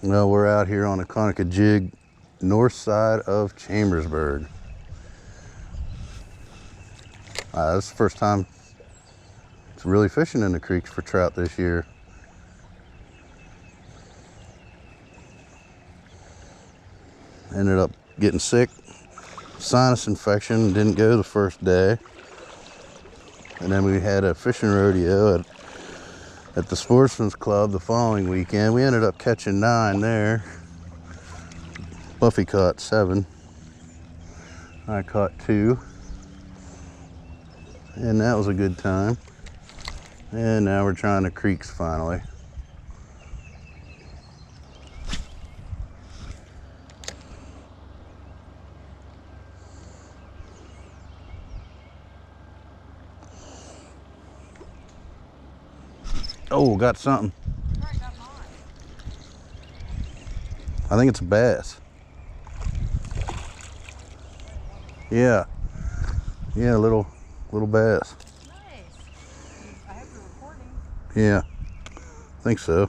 Well, we're out here on the Conococheague, north side of Chambersburg. This is the first time it's really fishing in the creeks for trout this year. Ended up getting sick, sinus infection, didn't go the first day. And then we had a fishing rodeo at the Sportsman's Club the following weekend. We ended up catching 9 there. Buffy caught 7. I caught 2. And that was a good time. And now we're trying the creeks finally. Oh, got something. I think it's a bass. Yeah. Yeah, little bass. Nice. I hope you're recording. Yeah, I think so.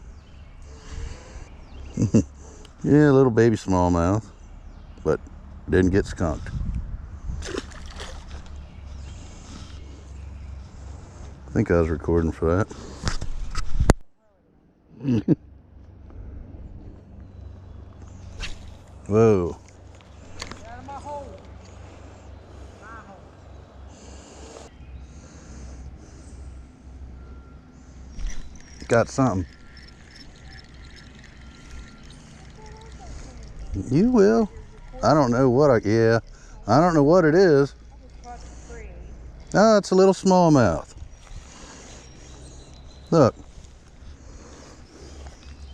Yeah, little baby smallmouth, but didn't get skunked. I think I was recording for that. Whoa. Get out of my hole. My hole. Got something. You will. I don't know what I don't know what it is. Oh, it's a little smallmouth. Look.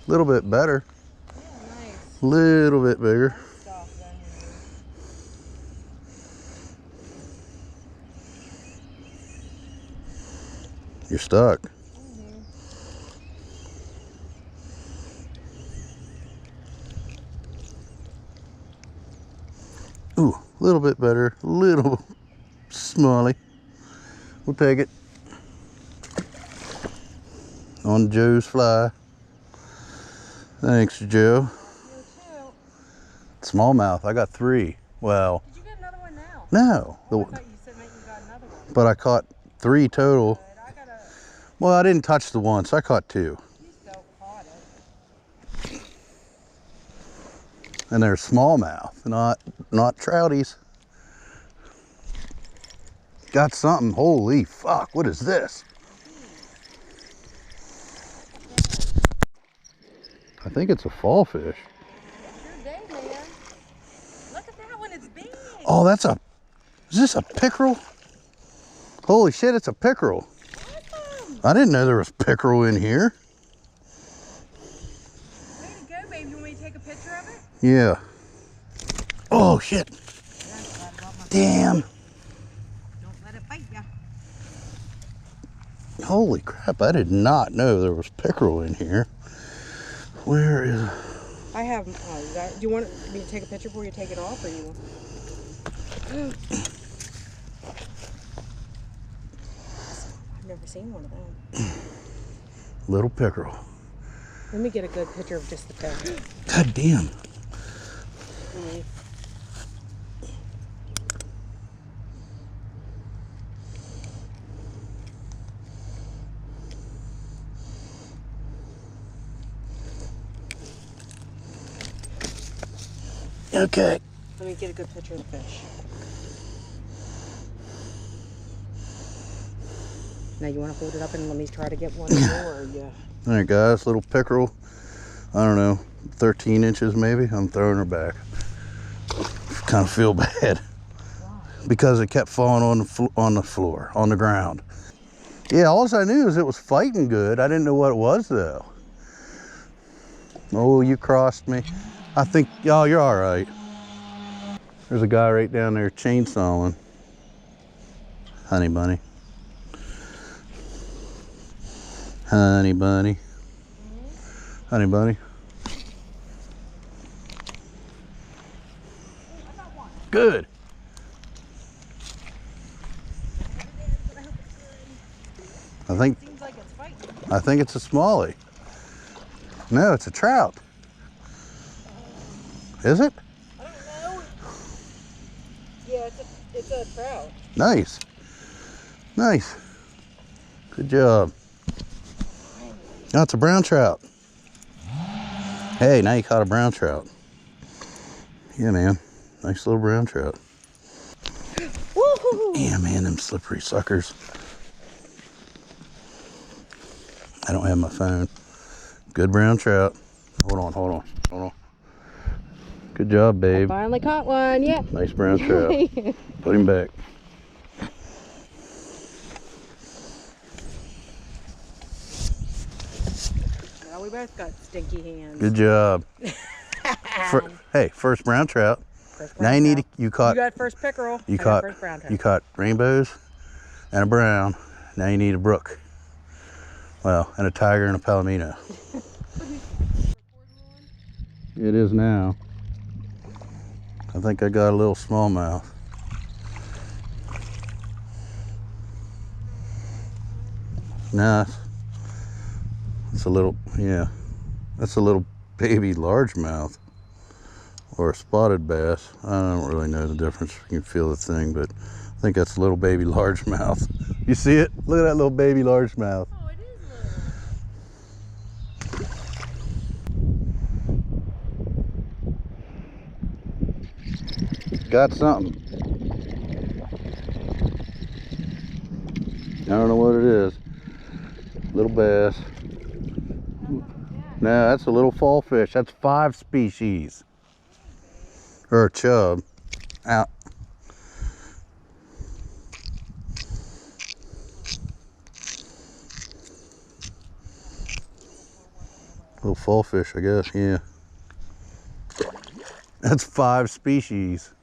A little bit better. Yeah, nice. Little bit bigger. You're stuck. Ooh, a little bit better, little smally. We'll take it. On Joe's fly. Thanks, Joe. Smallmouth, I got 3. Well. Did you get another one now? No. Oh, I thought you said maybe you got another one. But I caught 3 total. Well, I didn't touch the one, so I caught 2. You still caught it. And they're smallmouth, not trouties. Got something. Holy fuck, what is this? I think it's a fall fish. It's your day, man. Look at that one, it's big. Oh, is this a pickerel? Holy shit, it's a pickerel. Awesome. I didn't know there was pickerel in here. Way to go, babe. You want me to take a picture of it? Yeah. Oh, shit. Damn. Don't let it bite ya. Holy crap, I did not know there was pickerel in here. Where is... I have, do you want me to take a picture before you take it off, or you I've never seen one of them. Little pickerel. Let me get a good picture of just the fish. God damn. Okay. Let me get a good picture of the fish. Now you want to hold it up and let me try to get one more, or yeah. All right, guys, little pickerel. I don't know, 13 inches maybe. I'm throwing her back. Kind of feel bad. Wow. Because it kept falling on the floor, on the ground. Yeah, all I knew is it was fighting good. I didn't know what it was though. Oh, you crossed me. I think, oh, you're all right. There's a guy right down there chainsawing. Honey bunny. Honey bunny. Honey bunny. Good. I think it's a smallie. No, it's a trout. Is it? I don't know. Yeah, it's a trout. Nice. Nice. Good job. Oh, it's a brown trout. Hey, now you caught a brown trout. Yeah, man. Nice little brown trout. Woohoo! Yeah, man, them slippery suckers. I don't have my phone. Good brown trout. Hold on. Good job, babe. Finally caught one. Yeah. Nice brown trout. Put him back. Well, we both got stinky hands. Good job. Hey, first brown trout. Now you need to, you You got first pickerel. You I caught got first brown trout. you caught rainbows and a brown. Now you need a brook. Well, and a tiger and a palomino. It is now. I think I got a little smallmouth. Nah, it's a little, yeah, that's a little baby largemouth or a spotted bass. I don't really know the difference. You can feel the thing, but I think that's a little baby largemouth. You see it? Look at that little baby largemouth. Oh, it is little. Got something. I don't know what it is. Little bass. No, that's a little fall fish. That's 5 species. Or a chub. Out. Little fall fish, I guess, yeah. That's 5 species.